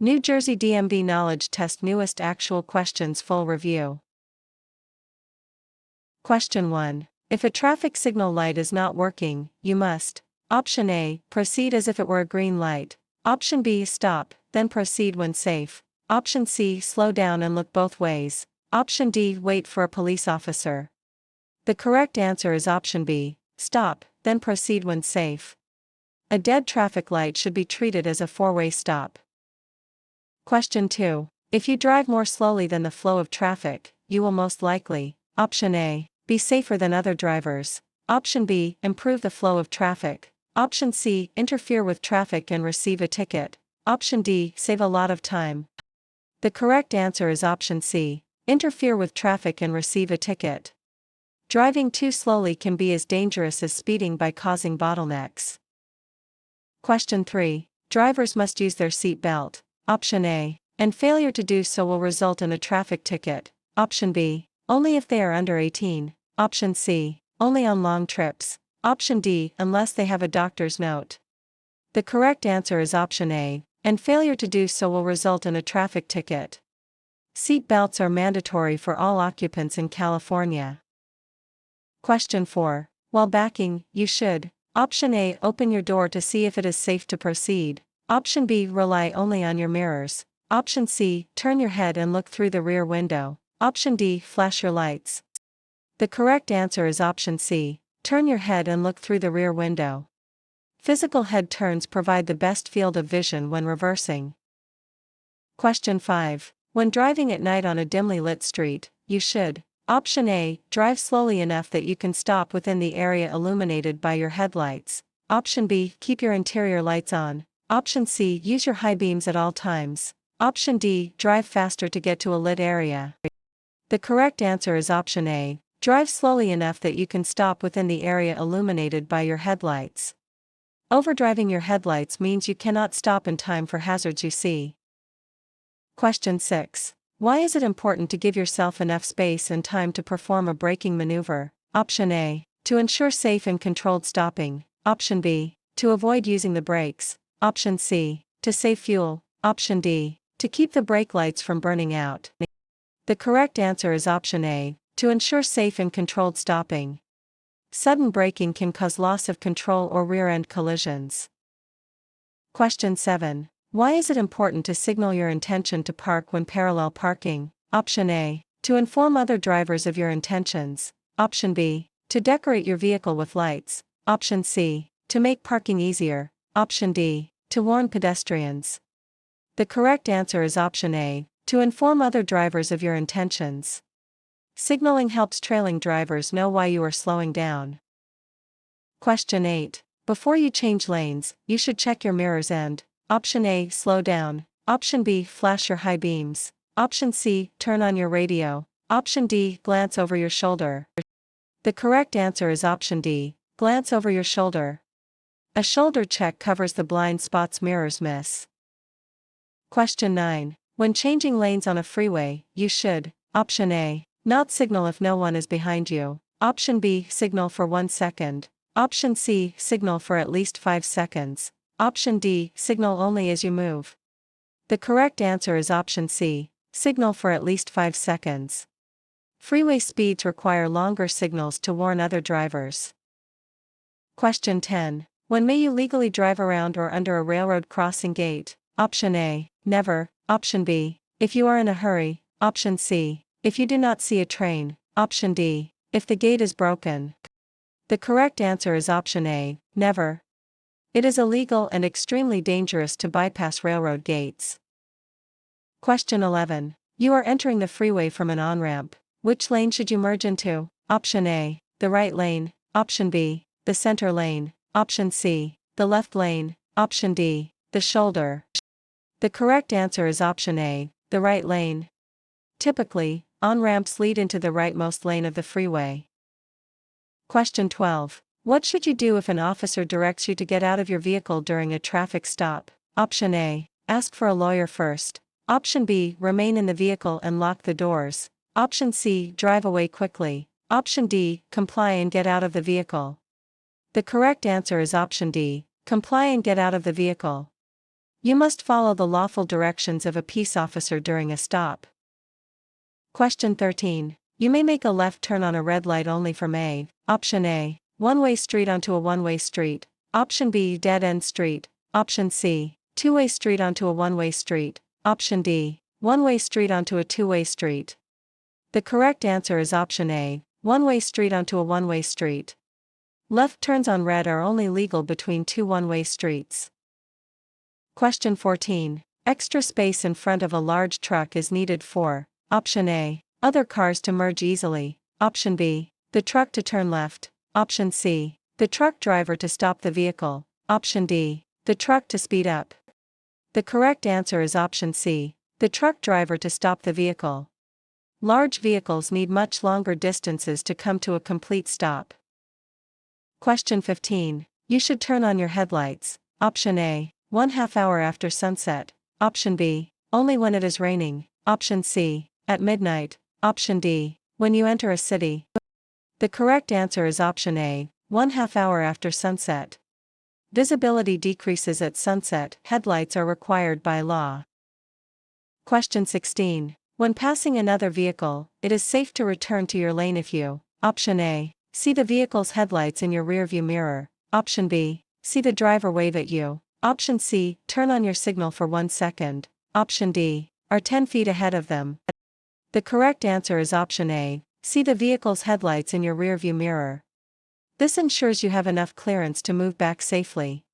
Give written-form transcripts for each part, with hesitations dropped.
New Jersey DMV Knowledge Test Newest Actual Questions Full Review. Question 1. If a traffic signal light is not working, you must: Option A, proceed as if it were a green light. Option B, stop, then proceed when safe. Option C, slow down and look both ways. Option D, wait for a police officer. The correct answer is option B, stop, then proceed when safe. A dead traffic light should be treated as a four-way stop. Question 2. If you drive more slowly than the flow of traffic, you will most likely: Option A, be safer than other drivers. Option B, improve the flow of traffic. Option C, interfere with traffic and receive a ticket. Option D, save a lot of time. The correct answer is option C, interfere with traffic and receive a ticket. Driving too slowly can be as dangerous as speeding by causing bottlenecks. Question 3. Drivers must use their seat belt. Option A, and failure to do so will result in a traffic ticket. Option B, only if they are under 18. Option C, only on long trips. Option D, unless they have a doctor's note. The correct answer is option A, and failure to do so will result in a traffic ticket. Seat belts are mandatory for all occupants in California. Question 4. While backing, you should: Option A, open your door to see if it is safe to proceed. Option B, rely only on your mirrors. Option C, turn your head and look through the rear window. Option D, flash your lights. The correct answer is option C, turn your head and look through the rear window. Physical head turns provide the best field of vision when reversing. Question 5. When driving at night on a dimly lit street, you should: Option A, drive slowly enough that you can stop within the area illuminated by your headlights. Option B, keep your interior lights on. Option C, use your high beams at all times. Option D, drive faster to get to a lit area. The correct answer is option A, drive slowly enough that you can stop within the area illuminated by your headlights. Overdriving your headlights means you cannot stop in time for hazards you see. Question 6. Why is it important to give yourself enough space and time to perform a braking maneuver? Option A, to ensure safe and controlled stopping. Option B, to avoid using the brakes. Option C, to save fuel. Option D, to keep the brake lights from burning out. The correct answer is option A, to ensure safe and controlled stopping. Sudden braking can cause loss of control or rear-end collisions. Question 7. Why is it important to signal your intention to park when parallel parking? Option A, to inform other drivers of your intentions. Option B, to decorate your vehicle with lights. Option C, to make parking easier. Option D, to warn pedestrians. The correct answer is option A, to inform other drivers of your intentions. Signaling helps trailing drivers know why you are slowing down. Question 8. Before you change lanes, you should check your mirrors and: Option A, slow down. Option B, flash your high beams. Option C, turn on your radio. Option D, glance over your shoulder. The correct answer is option D, glance over your shoulder. A shoulder check covers the blind spots mirrors miss. Question 9. When changing lanes on a freeway, you should: Option A, not signal if no one is behind you. Option B, signal for 1 second. Option C, signal for at least 5 seconds. Option D, signal only as you move. The correct answer is option C, signal for at least 5 seconds. Freeway speeds require longer signals to warn other drivers. Question 10. When may you legally drive around or under a railroad crossing gate? Option A, never. Option B, if you are in a hurry. Option C, if you do not see a train. Option D, if the gate is broken. The correct answer is option A, never. It is illegal and extremely dangerous to bypass railroad gates. Question 11. You are entering the freeway from an on-ramp. Which lane should you merge into? Option A, the right lane. Option B, the center lane. Option C, the left lane. Option D, the shoulder. The correct answer is option A, the right lane. Typically, on-ramps lead into the rightmost lane of the freeway. Question 12. What should you do if an officer directs you to get out of your vehicle during a traffic stop? Option A, ask for a lawyer first. Option B, remain in the vehicle and lock the doors. Option C, drive away quickly. Option D, comply and get out of the vehicle. The correct answer is option D, comply and get out of the vehicle. You must follow the lawful directions of a peace officer during a stop. Question 13. You may make a left turn on a red light only from a, option A, one-way street onto a one-way street, option B, dead-end street, option C, two-way street onto a one-way street, option D, one-way street onto a two-way street. The correct answer is option A, one-way street onto a one-way street. Left turns on red are only legal between two one-way streets. Question 14. Extra space in front of a large truck is needed for, option A, other cars to merge easily, option B, the truck to turn left, option C, the truck driver to stop the vehicle, option D, the truck to speed up. The correct answer is option C, the truck driver to stop the vehicle. Large vehicles need much longer distances to come to a complete stop. Question 15. You should turn on your headlights, option A, 1/2 hour after sunset, option B, only when it is raining, option C, at midnight, option D, when you enter a city. The correct answer is option A, 1/2 hour after sunset. Visibility decreases at sunset, headlights are required by law. Question 16. When passing another vehicle, it is safe to return to your lane if you, option A, see the vehicle's headlights in your rearview mirror, option B, see the driver wave at you, option C, turn on your signal for 1 second, option D, are 10 feet ahead of them. The correct answer is option A, see the vehicle's headlights in your rearview mirror. This ensures you have enough clearance to move back safely.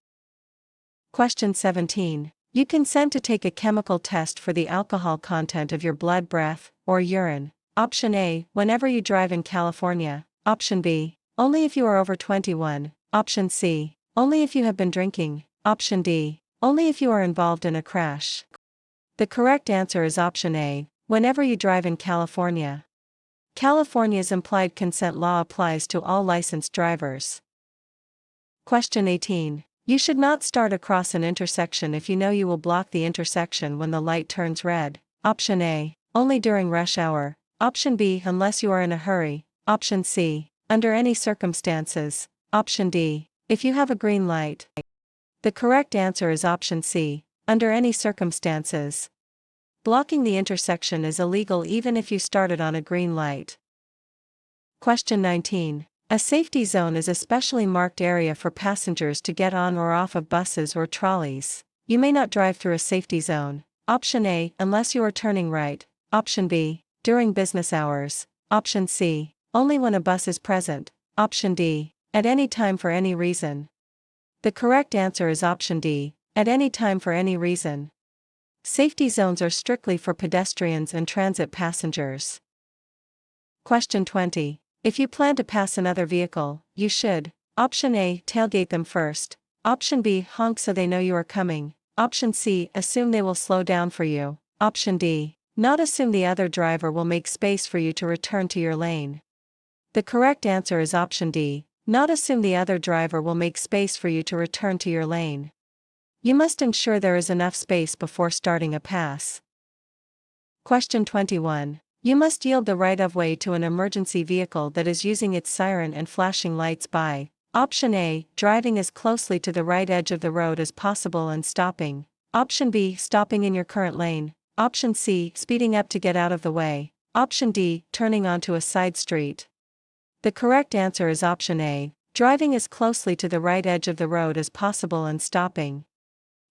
Question 17. You consent to take a chemical test for the alcohol content of your blood, breath, or urine. Option A, whenever you drive in California. Option B, only if you are over 21. Option C, only if you have been drinking. Option D, only if you are involved in a crash. The correct answer is option A, whenever you drive in California. California's implied consent law applies to all licensed drivers. Question 18. You should not start across an intersection if you know you will block the intersection when the light turns red. Option A, only during rush hour. Option B, unless you are in a hurry. Option C, under any circumstances. Option D, if you have a green light. The correct answer is option C, under any circumstances. Blocking the intersection is illegal even if you started on a green light. Question 19. A safety zone is a specially marked area for passengers to get on or off of buses or trolleys. You may not drive through a safety zone. Option A, unless you are turning right. Option B, during business hours. Option C, only when a bus is present. Option D, at any time for any reason. The correct answer is option D, at any time for any reason. Safety zones are strictly for pedestrians and transit passengers. Question 20. If you plan to pass another vehicle, you should, option A, tailgate them first, option B, honk so they know you are coming, option C, assume they will slow down for you, option D, not assume the other driver will make space for you to return to your lane. The correct answer is option D, not assume the other driver will make space for you to return to your lane. You must ensure there is enough space before starting a pass. Question 21. You must yield the right-of-way to an emergency vehicle that is using its siren and flashing lights by, option A, driving as closely to the right edge of the road as possible and stopping, option B, stopping in your current lane, option C, speeding up to get out of the way, option D, turning onto a side street. The correct answer is option A, driving as closely to the right edge of the road as possible and stopping.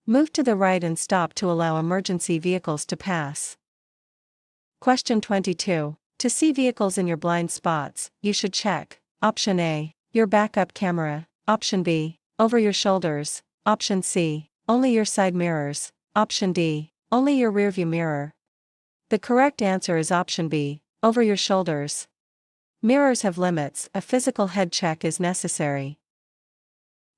Move to the right and stop to allow emergency vehicles to pass. Question 22. To see vehicles in your blind spots, you should check, option A, your backup camera, option B, over your shoulders, option C, only your side mirrors, option D, only your rearview mirror. The correct answer is option B, over your shoulders. Mirrors have limits, a physical head check is necessary.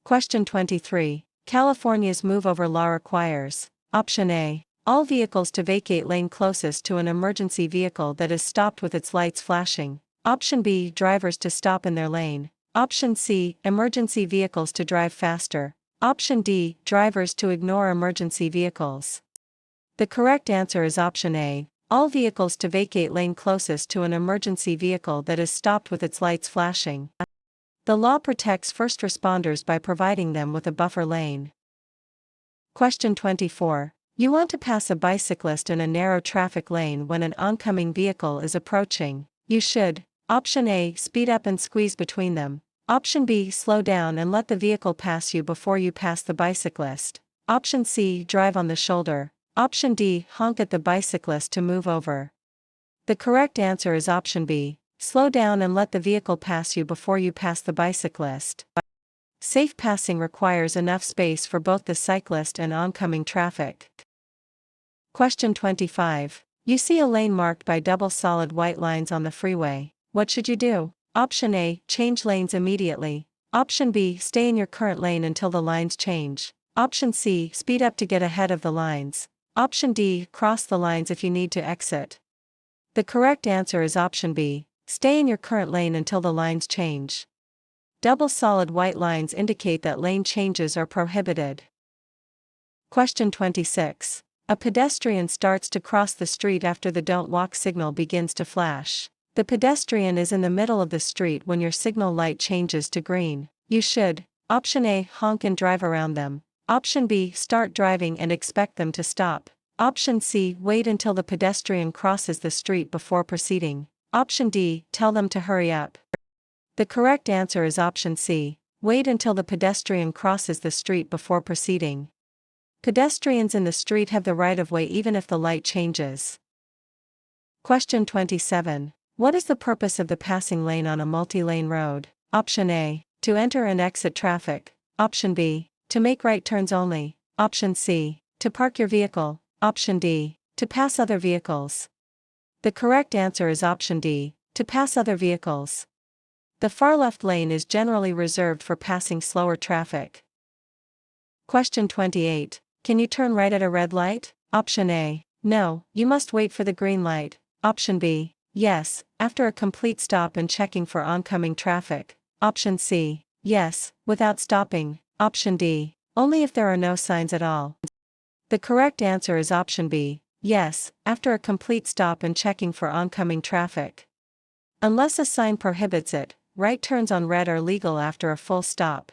Question 23. California's move-over law requires, option A, all vehicles to vacate lane closest to an emergency vehicle that is stopped with its lights flashing. Option B, drivers to stop in their lane. Option C, emergency vehicles to drive faster. Option D, drivers to ignore emergency vehicles. The correct answer is option A, all vehicles to vacate lane closest to an emergency vehicle that is stopped with its lights flashing. The law protects first responders by providing them with a buffer lane. Question 24. You want to pass a bicyclist in a narrow traffic lane when an oncoming vehicle is approaching. You should: Option A, speed up and squeeze between them. Option B, slow down and let the vehicle pass you before you pass the bicyclist. Option C, drive on the shoulder. Option D, honk at the bicyclist to move over. The correct answer is option B, slow down and let the vehicle pass you before you pass the bicyclist. Safe passing requires enough space for both the cyclist and oncoming traffic. Question 25. You see a lane marked by double solid white lines on the freeway. What should you do? Option A, change lanes immediately. Option B, stay in your current lane until the lines change. Option C, speed up to get ahead of the lines. Option D, cross the lines if you need to exit. The correct answer is option B, stay in your current lane until the lines change. Double solid white lines indicate that lane changes are prohibited. Question 26. A pedestrian starts to cross the street after the don't walk signal begins to flash. The pedestrian is in the middle of the street when your signal light changes to green. You should: Option A, honk and drive around them. Option B, start driving and expect them to stop. Option C, wait until the pedestrian crosses the street before proceeding. Option D, tell them to hurry up. The correct answer is option C, wait until the pedestrian crosses the street before proceeding. Pedestrians in the street have the right of way even if the light changes. Question 27. What is the purpose of the passing lane on a multi-lane road? Option A, to enter and exit traffic. Option B, to make right turns only. Option C, to park your vehicle. Option D, to pass other vehicles. The correct answer is option D, to pass other vehicles. The far left lane is generally reserved for passing slower traffic. Question 28. Can you turn right at a red light? Option A, no, you must wait for the green light. Option B, yes, after a complete stop and checking for oncoming traffic. Option C, yes, without stopping. Option D, only if there are no signs at all. The correct answer is option B, yes, after a complete stop and checking for oncoming traffic. Unless a sign prohibits it, right turns on red are legal after a full stop.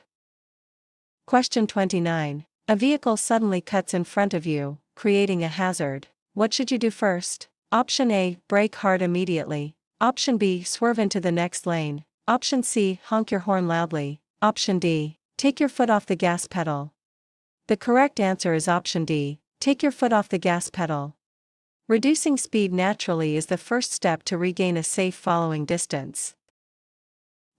Question 29. A vehicle suddenly cuts in front of you, creating a hazard. What should you do first? Option A, brake hard immediately. Option B, swerve into the next lane. Option C, honk your horn loudly. Option D, take your foot off the gas pedal. The correct answer is option D, take your foot off the gas pedal. Reducing speed naturally is the first step to regain a safe following distance.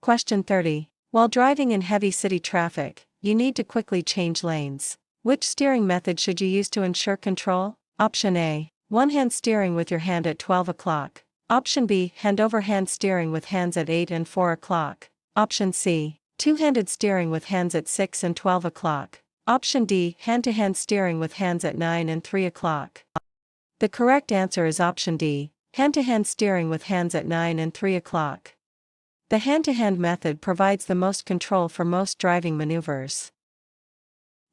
Question 30. While driving in heavy city traffic, you need to quickly change lanes. Which steering method should you use to ensure control? Option A, one-hand steering with your hand at 12 o'clock. Option B, hand-over-hand steering with hands at 8 and 4 o'clock. Option C, two-handed steering with hands at 6 and 12 o'clock. Option D, hand-to-hand steering with hands at 9 and 3 o'clock. The correct answer is option D, hand-to-hand steering with hands at 9 and 3 o'clock. The hand-to-hand method provides the most control for most driving maneuvers.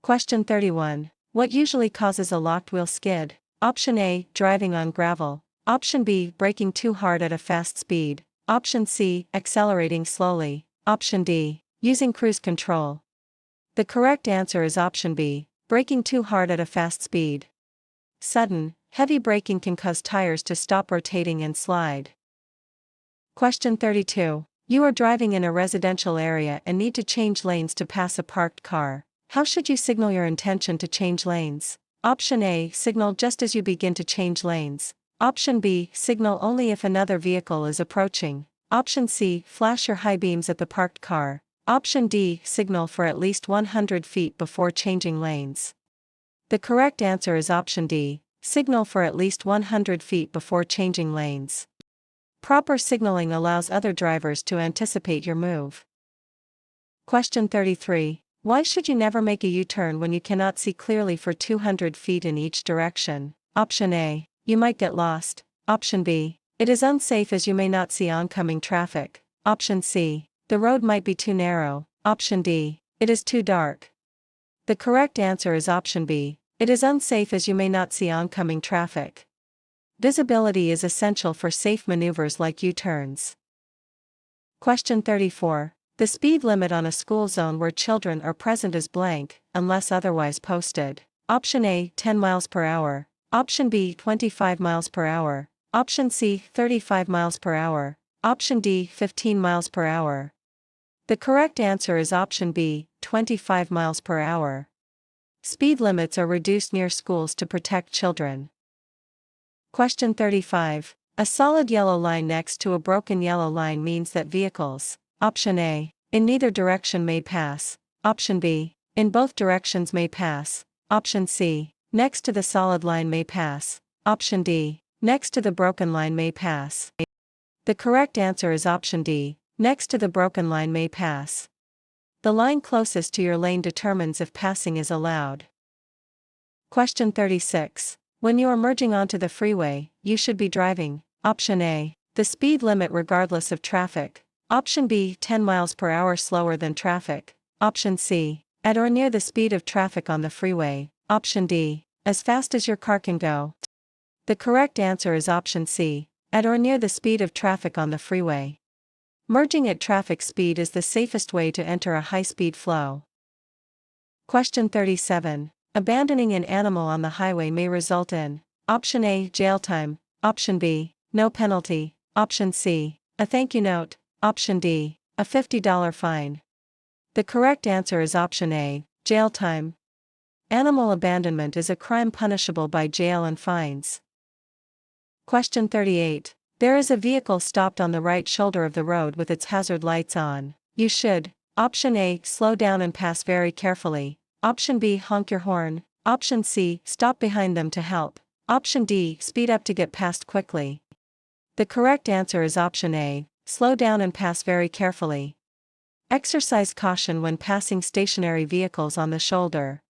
Question 31. What usually causes a locked wheel skid? Option A, driving on gravel. Option B, braking too hard at a fast speed. Option C, accelerating slowly. Option D, using cruise control. The correct answer is option B, braking too hard at a fast speed. Sudden, heavy braking can cause tires to stop rotating and slide. Question 32. You are driving in a residential area and need to change lanes to pass a parked car. How should you signal your intention to change lanes? Option A, signal just as you begin to change lanes. Option B, signal only if another vehicle is approaching. Option C, flash your high beams at the parked car. Option D, signal for at least 100 feet before changing lanes. The correct answer is option D, signal for at least 100 feet before changing lanes. Proper signaling allows other drivers to anticipate your move. Question 33. Why should you never make a U-turn when you cannot see clearly for 200 feet in each direction? Option A, you might get lost. Option B, it is unsafe as you may not see oncoming traffic. Option C, the road might be too narrow. Option D, it is too dark. The correct answer is option B, it is unsafe as you may not see oncoming traffic. Visibility is essential for safe maneuvers like U-turns. Question 34. The speed limit on a school zone where children are present is blank, unless otherwise posted. Option A, 10 miles per hour. Option B, 25 miles per hour. Option C, 35 miles per hour. Option D, 15 miles per hour. The correct answer is option B, 25 miles per hour. Speed limits are reduced near schools to protect children. Question 35. A solid yellow line next to a broken yellow line means that vehicles, option A, in neither direction may pass. Option B, in both directions may pass. Option C, next to the solid line may pass. Option D, next to the broken line may pass. The correct answer is option D, next to the broken line may pass. The line closest to your lane determines if passing is allowed. Question 36. When you are merging onto the freeway, you should be driving, option A, the speed limit regardless of traffic. Option B, 10 miles per hour slower than traffic. Option C, at or near the speed of traffic on the freeway. Option D, as fast as your car can go. The correct answer is option C, at or near the speed of traffic on the freeway. Merging at traffic speed is the safest way to enter a high-speed flow. Question 37. Abandoning an animal on the highway may result in, option A, jail time. Option B, no penalty. Option C, a thank you note. Option D, a $50 fine. The correct answer is option A, jail time. Animal abandonment is a crime punishable by jail and fines. Question 38. There is a vehicle stopped on the right shoulder of the road with its hazard lights on. You should, option A, slow down and pass very carefully. Option B, honk your horn. Option C, stop behind them to help. Option D, speed up to get past quickly. The correct answer is option A, slow down and pass very carefully. Exercise caution when passing stationary vehicles on the shoulder.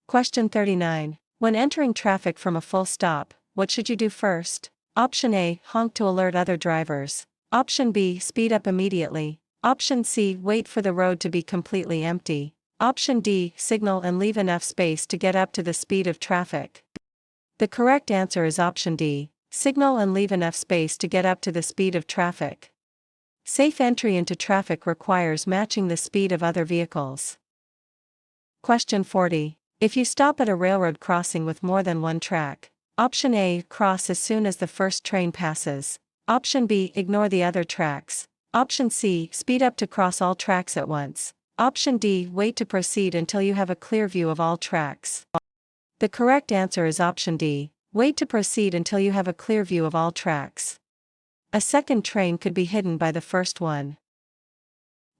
Question 39. When entering traffic from a full stop, what should you do first? Option A, honk to alert other drivers. Option B, speed up immediately. Option C, wait for the road to be completely empty. Option D, signal and leave enough space to get up to the speed of traffic. The correct answer is option D, signal and leave enough space to get up to the speed of traffic. Safe entry into traffic requires matching the speed of other vehicles. Question 40. If you stop at a railroad crossing with more than one track, option A, cross as soon as the first train passes. Option B, ignore the other tracks. Option C, speed up to cross all tracks at once. Option D, wait to proceed until you have a clear view of all tracks. The correct answer is option D, wait to proceed until you have a clear view of all tracks. A second train could be hidden by the first one.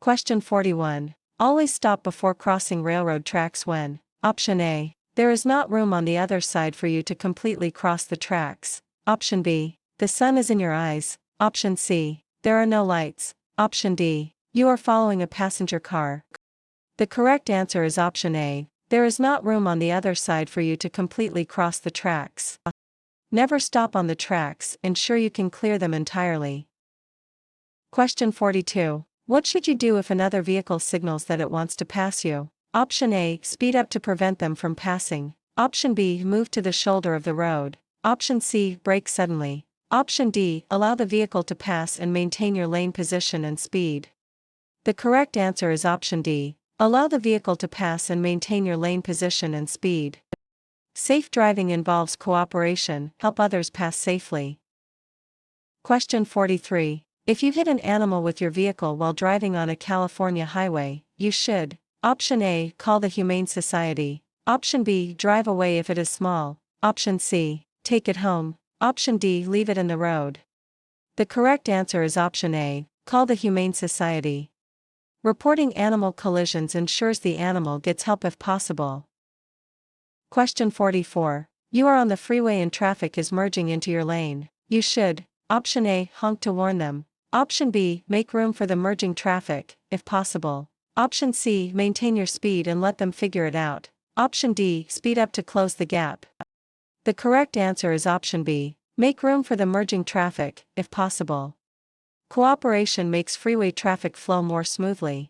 Question 41. Always stop before crossing railroad tracks when, option A, there is not room on the other side for you to completely cross the tracks. Option B, the sun is in your eyes. Option C, there are no lights. Option D, you are following a passenger car. The correct answer is option A, there is not room on the other side for you to completely cross the tracks. Never stop on the tracks, ensure you can clear them entirely. Question 42. What should you do if another vehicle signals that it wants to pass you? Option A, speed up to prevent them from passing. Option B, move to the shoulder of the road. Option C, brake suddenly. Option D, allow the vehicle to pass and maintain your lane position and speed. The correct answer is option D, allow the vehicle to pass and maintain your lane position and speed. Safe driving involves cooperation, help others pass safely. Question 43. If you hit an animal with your vehicle while driving on a California highway, you should, option A, call the Humane Society. Option B, drive away if it is small. Option C, take it home. Option D, leave it in the road. The correct answer is option A, call the Humane Society. Reporting animal collisions ensures the animal gets help if possible. Question 44. You are on the freeway and traffic is merging into your lane. You should, option A, honk to warn them. Option B, make room for the merging traffic, if possible. Option C, maintain your speed and let them figure it out. Option D, speed up to close the gap. The correct answer is option B, make room for the merging traffic, if possible. Cooperation makes freeway traffic flow more smoothly.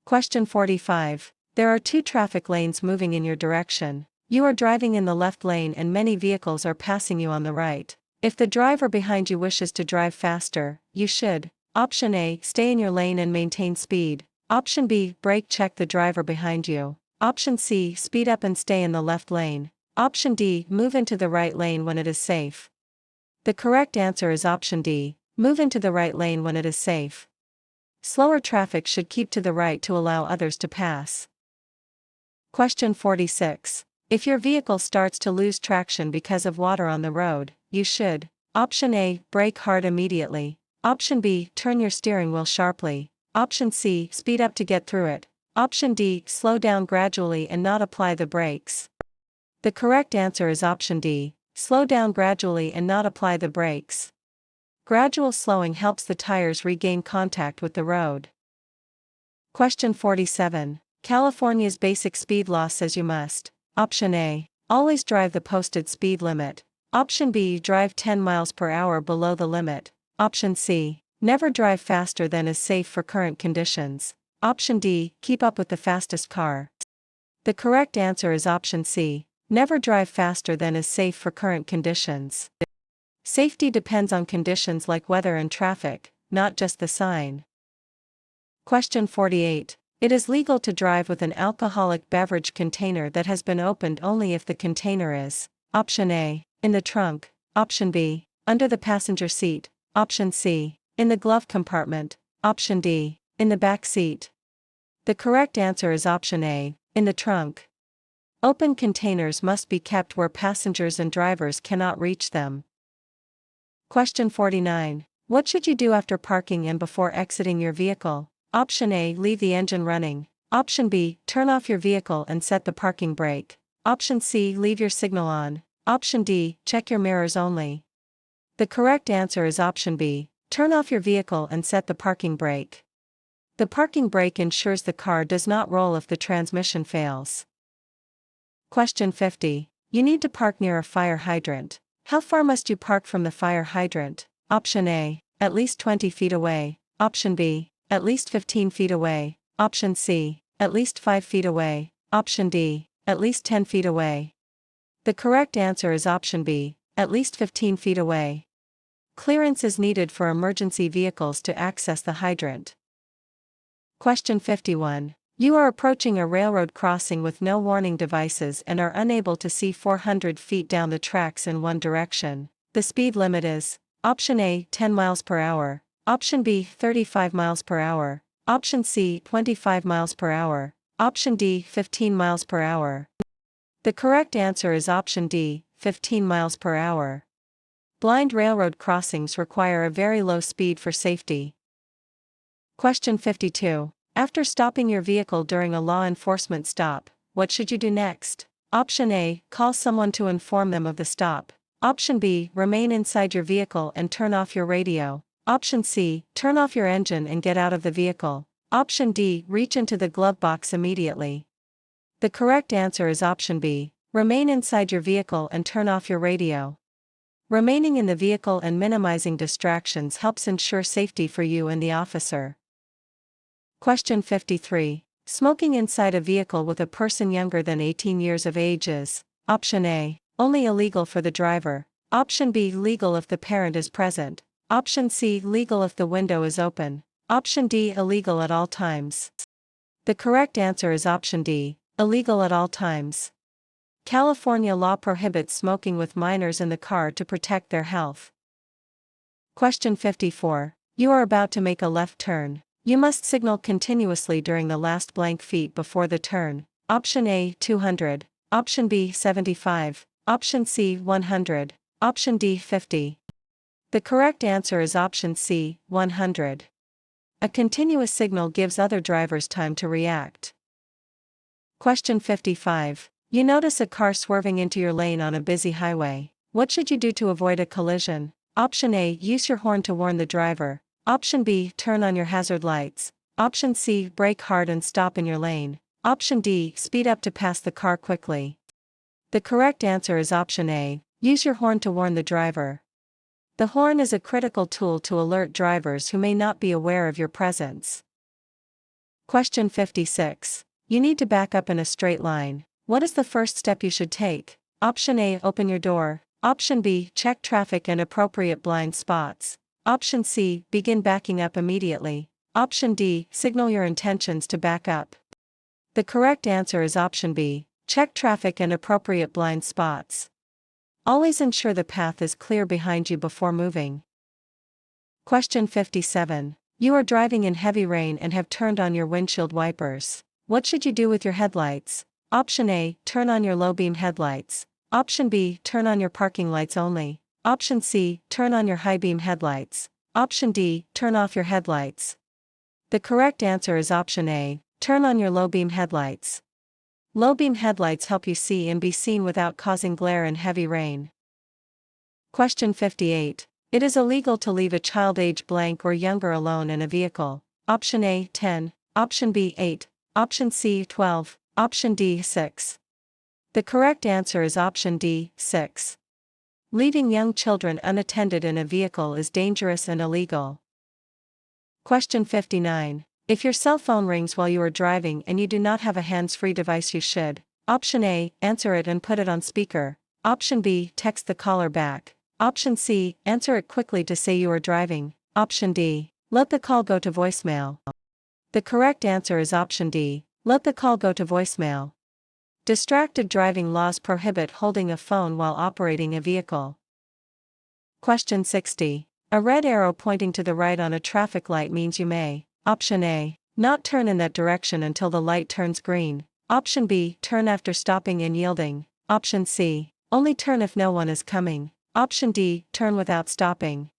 Question 45. There are two traffic lanes moving in your direction. You are driving in the left lane and many vehicles are passing you on the right. If the driver behind you wishes to drive faster, you should, option A, stay in your lane and maintain speed. Option B, brake check the driver behind you. Option C, speed up and stay in the left lane. Option D, move into the right lane when it is safe. The correct answer is option D, move into the right lane when it is safe. Slower traffic should keep to the right to allow others to pass. Question 46. If your vehicle starts to lose traction because of water on the road, you should: Option A, brake hard immediately. Option B, turn your steering wheel sharply. Option C, speed up to get through it. Option D, slow down gradually and not apply the brakes. The correct answer is option D, slow down gradually and not apply the brakes. Gradual slowing helps the tires regain contact with the road. Question 47. California's basic speed law says you must: Option A, always drive the posted speed limit. Option B, drive 10 miles per hour below the limit. Option C, never drive faster than is safe for current conditions. Option D, keep up with the fastest car. The correct answer is option C, never drive faster than is safe for current conditions. Safety depends on conditions like weather and traffic, not just the sign. Question 48. It is legal to drive with an alcoholic beverage container that has been opened only if the container is: Option A, in the trunk. Option B, under the passenger seat. Option C, in the glove compartment. Option D, in the back seat. The correct answer is option A, in the trunk. Open containers must be kept where passengers and drivers cannot reach them. Question 49. What should you do after parking and before exiting your vehicle? Option A, leave the engine running. Option B, turn off your vehicle and set the parking brake. Option C, leave your signal on. Option D, check your mirrors only. The correct answer is option B, turn off your vehicle and set the parking brake. The parking brake ensures the car does not roll if the transmission fails. Question 50. You need to park near a fire hydrant. How far must you park from the fire hydrant? Option A, at least 20 feet away. Option B, at least 15 feet away. Option C, at least 5 feet away. Option D, at least 10 feet away. The correct answer is option B, at least 15 feet away. Clearance is needed for emergency vehicles to access the hydrant. Question 51. You are approaching a railroad crossing with no warning devices and are unable to see 400 feet down the tracks in one direction. The speed limit is: Option A, 10 miles per hour. Option B, 35 miles per hour. Option C, 25 miles per hour. Option D, 15 miles per hour. The correct answer is option D, 15 miles per hour. Blind railroad crossings require a very low speed for safety. Question 52. After stopping your vehicle during a law enforcement stop, what should you do next? Option A, call someone to inform them of the stop. Option B, remain inside your vehicle and turn off your radio. Option C, turn off your engine and get out of the vehicle. Option D, reach into the glove box immediately. The correct answer is option B, remain inside your vehicle and turn off your radio. Remaining in the vehicle and minimizing distractions helps ensure safety for you and the officer. Question 53. Smoking inside a vehicle with a person younger than 18 years of age is: Option A, only illegal for the driver. Option B, legal if the parent is present. Option C, legal if the window is open. Option D, illegal at all times. The correct answer is option D, illegal at all times. California law prohibits smoking with minors in the car to protect their health. Question 54. You are about to make a left turn. You must signal continuously during the last blank feet before the turn. Option A, 200. Option B, 75. Option C, 100. Option D, 50. The correct answer is option C, 100. A continuous signal gives other drivers time to react. Question 55. You notice a car swerving into your lane on a busy highway. What should you do to avoid a collision? Option A, use your horn to warn the driver. Option B, turn on your hazard lights. Option C, brake hard and stop in your lane. Option D, speed up to pass the car quickly. The correct answer is option A, use your horn to warn the driver. The horn is a critical tool to alert drivers who may not be aware of your presence. Question 56. You need to back up in a straight line. What is the first step you should take? Option A, open your door. Option B, check traffic and appropriate blind spots. Option C, begin backing up immediately. Option D, signal your intentions to back up. The correct answer is option B. Check traffic and appropriate blind spots. Always ensure the path is clear behind you before moving. Question 57. You are driving in heavy rain and have turned on your windshield wipers. What should you do with your headlights? Option A. Turn on your low beam headlights. Option B. Turn on your parking lights only. Option C. Turn on your high beam headlights. Option D. Turn off your headlights. The correct answer is option A. Turn on your low beam headlights. Low beam headlights help you see and be seen without causing glare in heavy rain. Question 58. It is illegal to leave a child age blank or younger alone in a vehicle. Option A. 10. Option B. 8. Option C. 12. Option D. 6. The correct answer is option D. 6. Leaving young children unattended in a vehicle is dangerous and illegal. Question 59. If your cell phone rings while you are driving and you do not have a hands-free device, you should: Option A. Answer it and put it on speaker. Option B. Text the caller back. Option C. Answer it quickly to say you are driving. Option D. Let the call go to voicemail. The correct answer is option D. Let the call go to voicemail. Distracted driving laws prohibit holding a phone while operating a vehicle. Question 60. A red arrow pointing to the right on a traffic light means you may: Option A. Not turn in that direction until the light turns green. Option B. Turn after stopping and yielding. Option C. Only turn if no one is coming. Option D. Turn without stopping.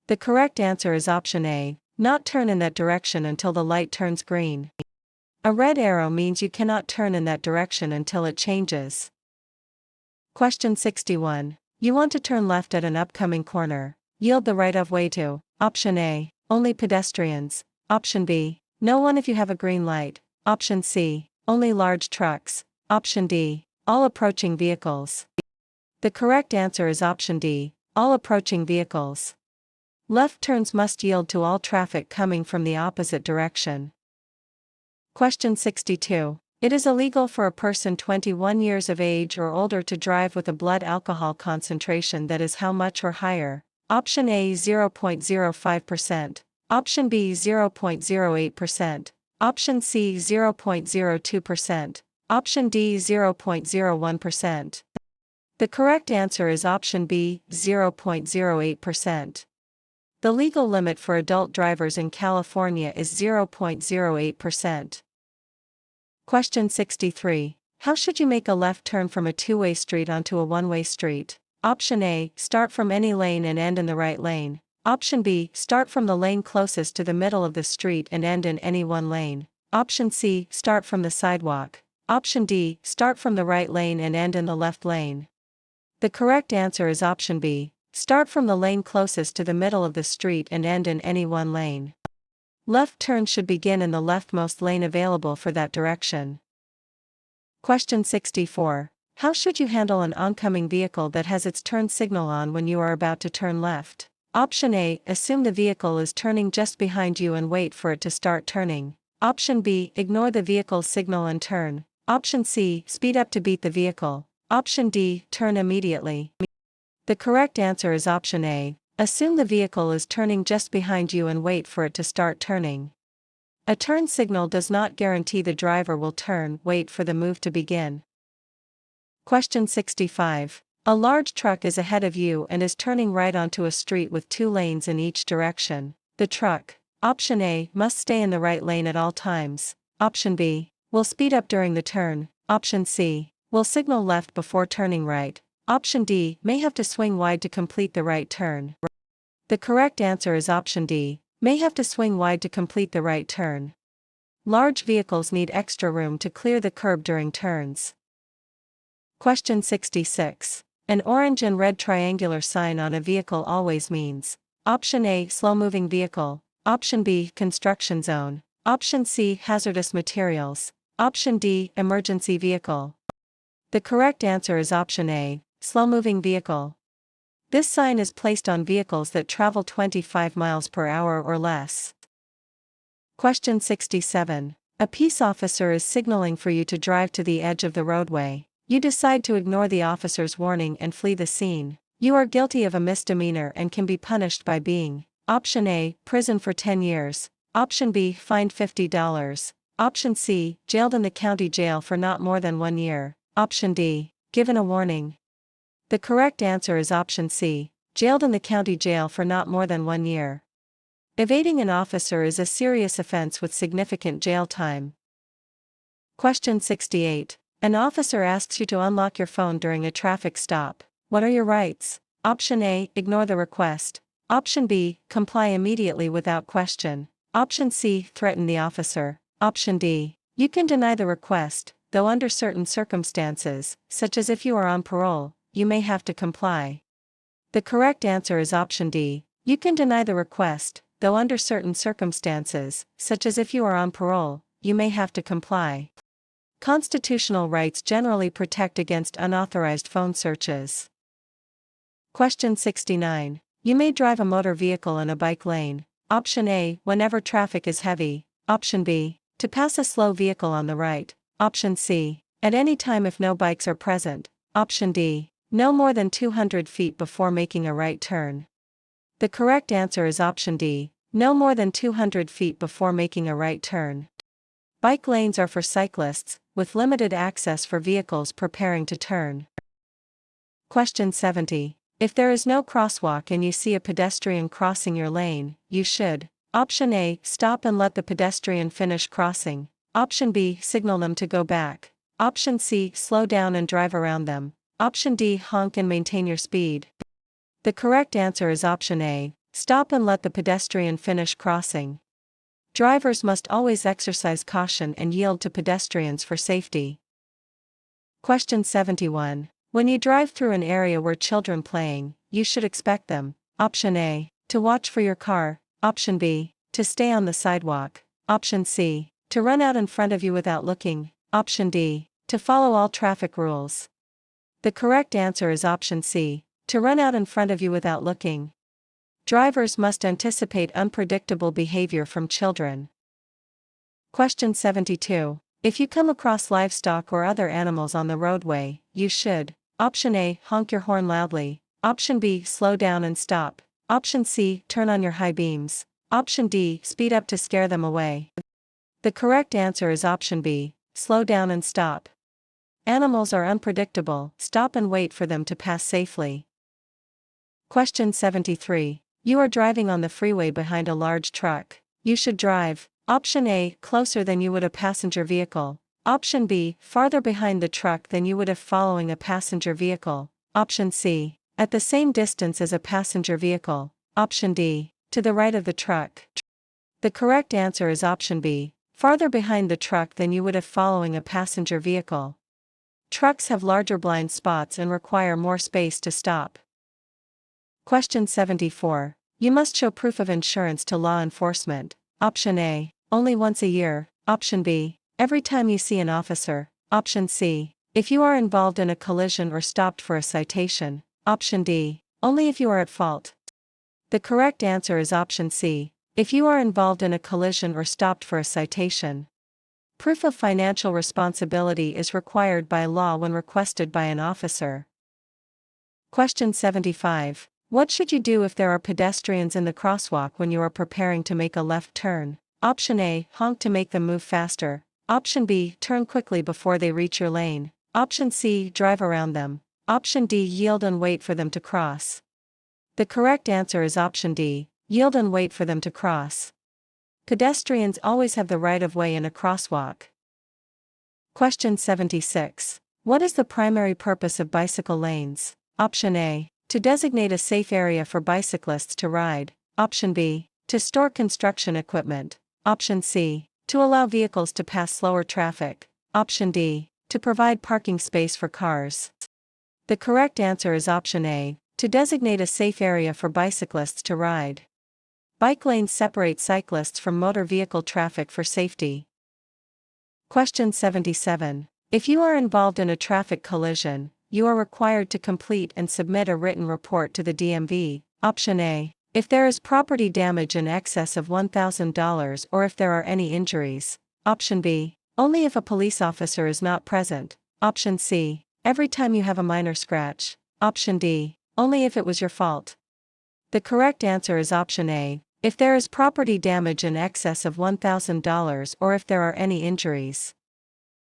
The correct answer is option A. Not turn in that direction until the light turns green. A red arrow means you cannot turn in that direction until it changes. Question 61. You want to turn left at an upcoming corner. Yield the right-of-way to: Option A. Only pedestrians. Option B. No one if you have a green light. Option C. Only large trucks. Option D. All approaching vehicles. The correct answer is option D. All approaching vehicles. Left turns must yield to all traffic coming from the opposite direction. Question 62. It is illegal for a person 21 years of age or older to drive with a blood alcohol concentration that is how much or higher? Option A. 0.05%. Option B. 0.08%. Option C. 0.02%. Option D. 0.01%. The correct answer is option B. 0.08%. The legal limit for adult drivers in California is 0.08%. Question 63. How should you make a left turn from a two-way street onto a one-way street? Option A. Start from any lane and end in the right lane. Option B. Start from the lane closest to the middle of the street and end in any one lane. Option C. Start from the sidewalk. Option D. Start from the right lane and end in the left lane. The correct answer is option B. Start from the lane closest to the middle of the street and end in any one lane. Left turn should begin in the leftmost lane available for that direction. Question 64. How should you handle an oncoming vehicle that has its turn signal on when you are about to turn left? Option A. Assume the vehicle is turning just behind you and wait for it to start turning. Option B. Ignore the vehicle's signal and turn. Option C. Speed up to beat the vehicle. Option D. Turn immediately. The correct answer is option A. Assume the vehicle is turning just behind you and wait for it to start turning. A turn signal does not guarantee the driver will turn. Wait for the move to begin. Question 65. A large truck is ahead of you and is turning right onto a street with two lanes in each direction. The truck, option A, must stay in the right lane at all times. Option B, will speed up during the turn. Option C, will signal left before turning right. Option D, may have to swing wide to complete the right turn. The correct answer is option D, may have to swing wide to complete the right turn. Large vehicles need extra room to clear the curb during turns. Question 66. An orange and red triangular sign on a vehicle always means: Option A, slow-moving vehicle. Option B, construction zone. Option C, hazardous materials. Option D, emergency vehicle. The correct answer is option A, slow-moving vehicle. This sign is placed on vehicles that travel 25 miles per hour or less. Question 67. A peace officer is signaling for you to drive to the edge of the roadway. You decide to ignore the officer's warning and flee the scene. You are guilty of a misdemeanor and can be punished by being: Option A, prison for 10 years. Option B, fined $50. Option C, jailed in the county jail for not more than 1 year. Option D, given a warning. The correct answer is option C, jailed in the county jail for not more than 1 year. Evading an officer is a serious offense with significant jail time. Question 68. An officer asks you to unlock your phone during a traffic stop. What are your rights? Option A, ignore the request. Option B, comply immediately without question. Option C, threaten the officer. Option D, you can deny the request, though under certain circumstances, such as if you are on parole, you may have to comply. The correct answer is option D, you can deny the request, though under certain circumstances, such as if you are on parole, you may have to comply. Constitutional rights generally protect against unauthorized phone searches. Question 69. You may drive a motor vehicle in a bike lane. Option A, whenever traffic is heavy. Option B, to pass a slow vehicle on the right. Option C, at any time if no bikes are present. Option D, no more than 200 feet before making a right turn. The correct answer is option D, no more than 200 feet before making a right turn. Bike lanes are for cyclists, with limited access for vehicles preparing to turn. Question 70. If there is no crosswalk and you see a pedestrian crossing your lane, you should: Option A, stop and let the pedestrian finish crossing. Option B, signal them to go back. Option C, slow down and drive around them. Option D, honk and maintain your speed. The correct answer is option A, stop and let the pedestrian finish crossing. Drivers must always exercise caution and yield to pedestrians for safety. Question 71. When you drive through an area where children playing, you should expect them: Option A, to watch for your car. Option B, to stay on the sidewalk. Option C, to run out in front of you without looking. Option D, to follow all traffic rules. The correct answer is option C, to run out in front of you without looking. Drivers must anticipate unpredictable behavior from children. Question 72. If you come across livestock or other animals on the roadway, you should: Option A, honk your horn loudly. Option B, slow down and stop. Option C, turn on your high beams. Option D, speed up to scare them away. The correct answer is option B, slow down and stop. Animals are unpredictable, stop and wait for them to pass safely. Question 73. You are driving on the freeway behind a large truck. You should drive: Option A, closer than you would a passenger vehicle. Option B, farther behind the truck than you would if following a passenger vehicle. Option C, at the same distance as a passenger vehicle. Option D, to the right of the truck. The correct answer is option B, farther behind the truck than you would if following a passenger vehicle. Trucks have larger blind spots and require more space to stop. Question 74. You must show proof of insurance to law enforcement. Option A, only once a year. Option B, every time you see an officer. Option C, if you are involved in a collision or stopped for a citation. Option D, only if you are at fault. The correct answer is option C, if you are involved in a collision or stopped for a citation. Proof of financial responsibility is required by law when requested by an officer. Question 75. What should you do if there are pedestrians in the crosswalk when you are preparing to make a left turn? Option A, honk to make them move faster. Option B, turn quickly before they reach your lane. Option C, drive around them. Option D, yield and wait for them to cross. The correct answer is option D, yield and wait for them to cross. Pedestrians always have the right of way in a crosswalk. Question 76. What is the primary purpose of bicycle lanes? Option A, to designate a safe area for bicyclists to ride. Option B, to store construction equipment. Option C, to allow vehicles to pass slower traffic. Option D, to provide parking space for cars. The correct answer is option A, to designate a safe area for bicyclists to ride. Bike lanes separate cyclists from motor vehicle traffic for safety. Question 77. If you are involved in a traffic collision, you are required to complete and submit a written report to the DMV. Option A, if there is property damage in excess of $1,000 or if there are any injuries. Option B, only if a police officer is not present. Option C, every time you have a minor scratch. Option D, only if it was your fault. The correct answer is option A, If there is property damage in excess of $1,000 or if there are any injuries.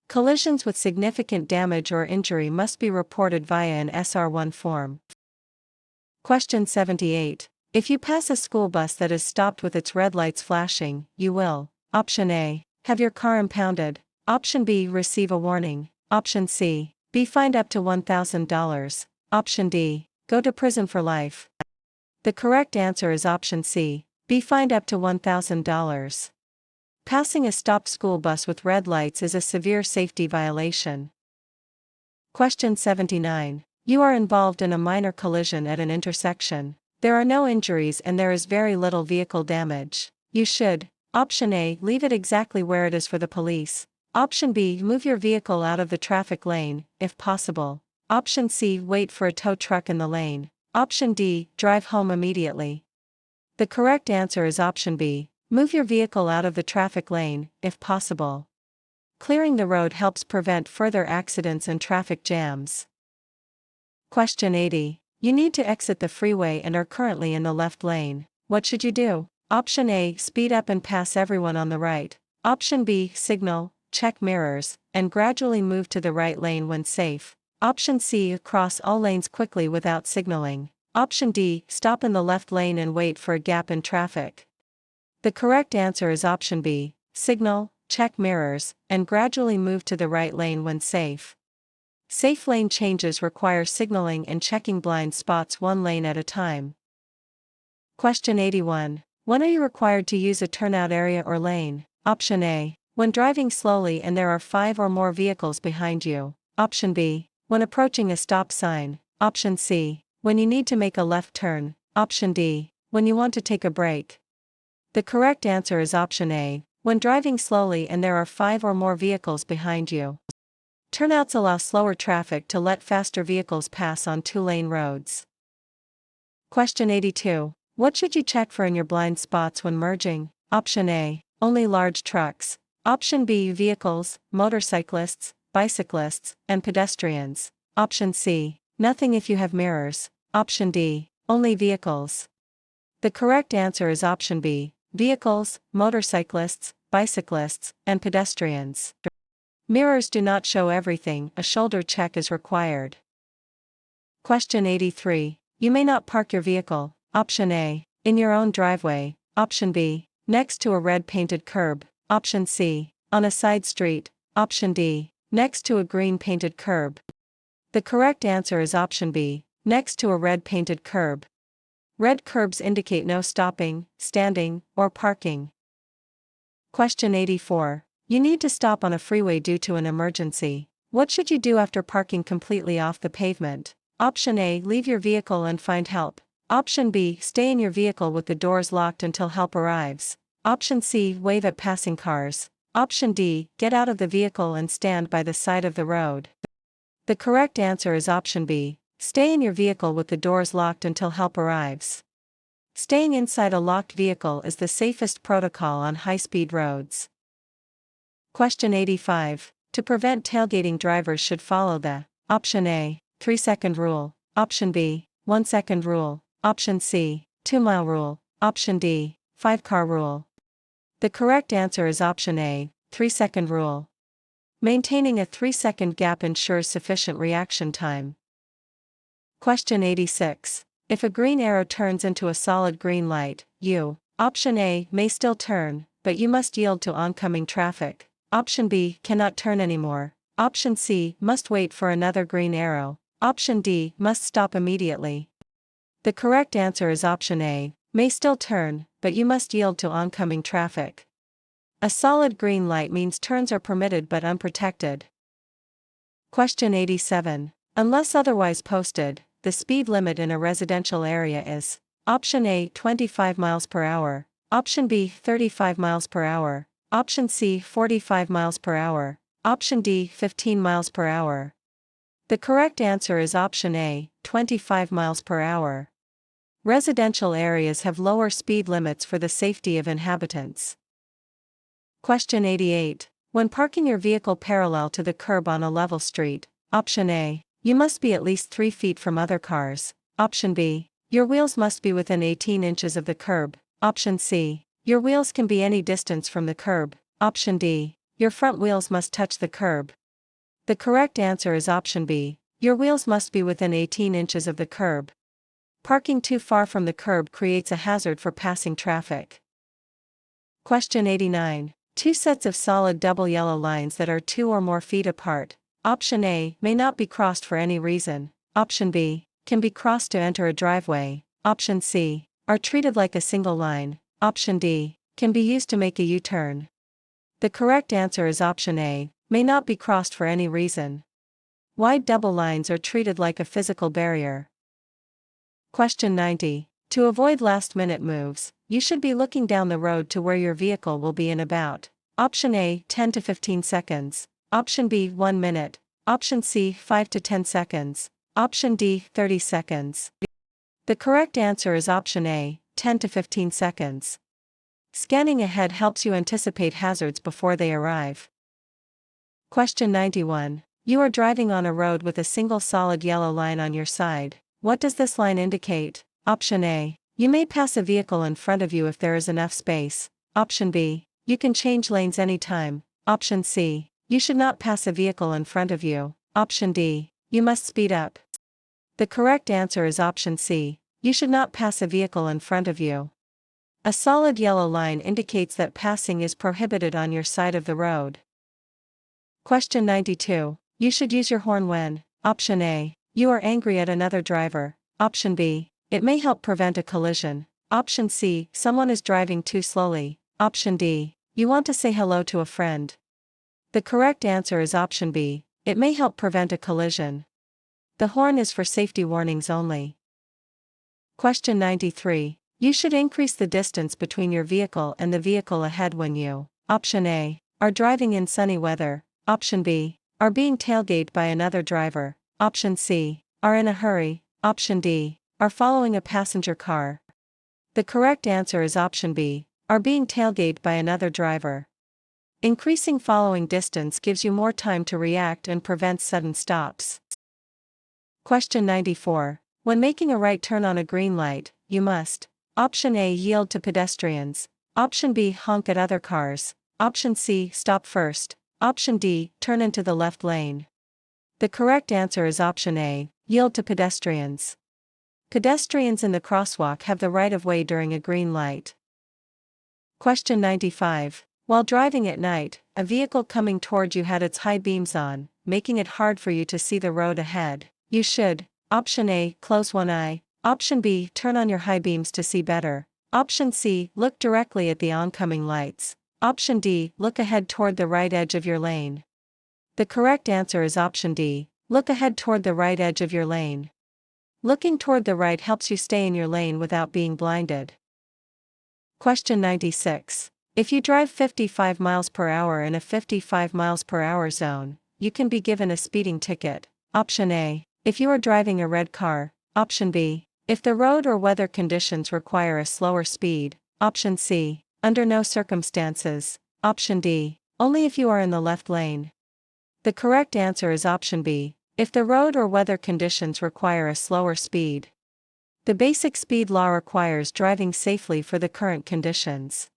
Collisions with significant damage or injury must be reported via an SR1 form. Question 78. If you pass a school bus that is stopped with its red lights flashing, you will, option A, have your car impounded, option B, receive a warning, option C, be fined up to $1,000, option D, go to prison for life. The correct answer is option C, be fined up to $1,000. Passing a stopped school bus with red lights is a severe safety violation. Question 79. You are involved in a minor collision at an intersection. There are no injuries and there is very little vehicle damage. You should, option A, leave it exactly where it is for the police. Option B, move your vehicle out of the traffic lane, if possible. Option C, wait for a tow truck in the lane. Option D, drive home immediately. The correct answer is option B, move your vehicle out of the traffic lane, if possible. Clearing the road helps prevent further accidents and traffic jams. Question 80. You need to exit the freeway and are currently in the left lane. What should you do? Option A, speed up and pass everyone on the right. Option B, signal, check mirrors, and gradually move to the right lane when safe. Option C, cross all lanes quickly without signaling. Option D, stop in the left lane and wait for a gap in traffic. The correct answer is option B, signal, check mirrors, and gradually move to the right lane when safe. Safe lane changes require signaling and checking blind spots one lane at a time. Question 81. When are you required to use a turnout area or lane? Option A, when driving slowly and there are 5 or more vehicles behind you. Option B, when approaching a stop sign. Option C, when you need to make a left turn. Option D, when you want to take a break. The correct answer is option A, when driving slowly and there are 5 or more vehicles behind you. Turnouts allow slower traffic to let faster vehicles pass on 2-lane roads. Question 82. What should you check for in your blind spots when merging? Option A, only large trucks. Option B, vehicles, motorcyclists, bicyclists, and pedestrians. Option C, nothing if you have mirrors. Option D, only vehicles. The correct answer is option B, vehicles, motorcyclists, bicyclists, and pedestrians. Mirrors do not show everything, a shoulder check is required. Question 83. You may not park your vehicle. Option A, in your own driveway. Option B, next to a red painted curb. Option C, on a side street. Option D, next to a green painted curb. The correct answer is option B, next to a red painted curb. Red curbs indicate no stopping, standing, or parking. Question 84. You need to stop on a freeway due to an emergency. What should you do after parking completely off the pavement? Option A, leave your vehicle and find help. Option B, stay in your vehicle with the doors locked until help arrives. Option C, wave at passing cars. Option D, get out of the vehicle and stand by the side of the road. The correct answer is option B, stay in your vehicle with the doors locked until help arrives. Staying inside a locked vehicle is the safest protocol on high-speed roads. Question 85. To prevent tailgating, drivers should follow the option A, 3-second rule. Option B, 1-second rule. Option C, 2-mile rule. Option D, 5-car rule. The correct answer is option A, 3-second rule. Maintaining a 3-second gap ensures sufficient reaction time. Question 86. If a green arrow turns into a solid green light, you, option A, may still turn, but you must yield to oncoming traffic. Option B, cannot turn anymore. Option C, must wait for another green arrow. Option D, must stop immediately. The correct answer is option A, may still turn, but you must yield to oncoming traffic. A solid green light means turns are permitted but unprotected. Question 87. Unless otherwise posted, the speed limit in a residential area is option A, 25 miles per hour. Option B, 35 miles per hour. Option C, 45 miles per hour. Option D, 15 miles per hour. The correct answer is option A, 25 miles per hour. Residential areas have lower speed limits for the safety of inhabitants. Question 88. When parking your vehicle parallel to the curb on a level street, option A, you must be at least 3 feet from other cars. Option B, your wheels must be within 18 inches of the curb. Option C. Your wheels can be any distance from the curb. Option D. Your front wheels must touch the curb. The correct answer is option B. Your wheels must be within 18 inches of the curb. Parking too far from the curb creates a hazard for passing traffic. Question 89. Two sets of solid double yellow lines that are 2 or more feet apart. Option A. May not be crossed for any reason. Option B. Can be crossed to enter a driveway. Option C. Are treated like a single line. Option D. Can be used to make a U-turn. The correct answer is option A. May not be crossed for any reason. Wide double lines are treated like a physical barrier. Question 90. To avoid last-minute moves, you should be looking down the road to where your vehicle will be in about. Option A. 10 to 15 seconds. Option B. 1 minute. Option C. 5 to 10 seconds. Option D. 30 seconds. The correct answer is option A. 10 to 15 seconds. Scanning ahead helps you anticipate hazards before they arrive. Question 91. You are driving on a road with a single solid yellow line on your side. What does this line indicate? Option A. You may pass a vehicle in front of you if there is enough space. Option B. You can change lanes anytime. Option C. You should not pass a vehicle in front of you. Option D. You must speed up. The correct answer is option C. You should not pass a vehicle in front of you. A solid yellow line indicates that passing is prohibited on your side of the road. Question 92. You should use your horn when. Option A. You are angry at another driver. Option B. It may help prevent a collision. Option C. Someone is driving too slowly. Option D. You want to say hello to a friend. The correct answer is option B. It may help prevent a collision. The horn is for safety warnings only. Question 93. You should increase the distance between your vehicle and the vehicle ahead when you. Option A. Are driving in sunny weather. Option B. Are being tailgated by another driver. Option C. Are in a hurry. Option D. Are following a passenger car. The correct answer is option B. Are being tailgated by another driver. Increasing following distance gives you more time to react and prevents sudden stops. Question 94. When making a right turn on a green light, you must. Option A. Yield to pedestrians. Option B. Honk at other cars. Option C. Stop first. Option D. Turn into the left lane. The correct answer is option A. Yield to pedestrians. Pedestrians in the crosswalk have the right of way during a green light. Question 95. While driving at night, a vehicle coming toward you had its high beams on, making it hard for you to see the road ahead. You should. Option A. Close one eye. Option B. Turn on your high beams to see better. Option C. Look directly at the oncoming lights. Option D. Look ahead toward the right edge of your lane. The correct answer is option D. Look ahead toward the right edge of your lane. Looking toward the right helps you stay in your lane without being blinded. Question 96. If you drive 55 miles per hour in a 55 miles per hour zone, you can be given a speeding ticket. Option A. If you are driving a red car. Option B. If the road or weather conditions require a slower speed. Option C. Under no circumstances. Option D. Only if you are in the left lane. The correct answer is option B. If the road or weather conditions require a slower speed. The basic speed law requires driving safely for the current conditions.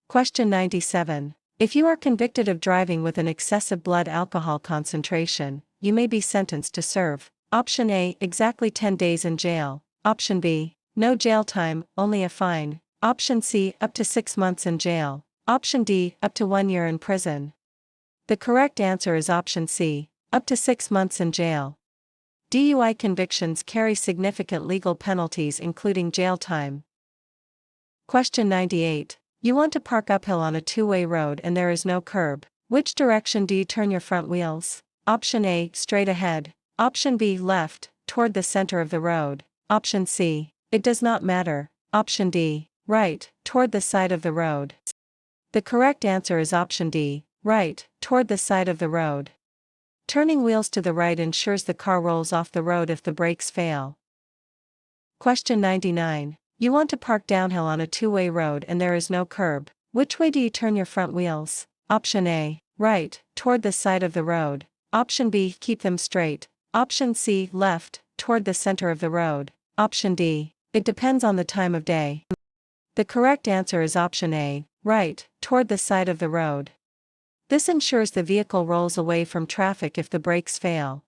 Question 97. If you are convicted of driving with an excessive blood alcohol concentration, you may be sentenced to serve. Option A. Exactly 10 days in jail. Option B. No jail time, only a fine. Option C. Up to 6 months in jail. Option D. Up to 1 year in prison. The correct answer is option C. Up to 6 months in jail. DUI convictions carry significant legal penalties including jail time. Question 98. You want to park uphill on a two-way road and there is no curb. Which direction do you turn your front wheels? Option A. Straight ahead. Option B. Left, toward the center of the road. Option C. It does not matter. Option D. Right, toward the side of the road. The correct answer is option D. Right, toward the side of the road. Turning wheels to the right ensures the car rolls off the road if the brakes fail. Question 99. You want to park downhill on a two-way road and there is no curb. Which way do you turn your front wheels? Option A. Right, toward the side of the road. Option B. Keep them straight. Option C. Left, toward the center of the road. Option D. It depends on the time of day. The correct answer is option A, right, toward the side of the road. This ensures the vehicle rolls away from traffic if the brakes fail.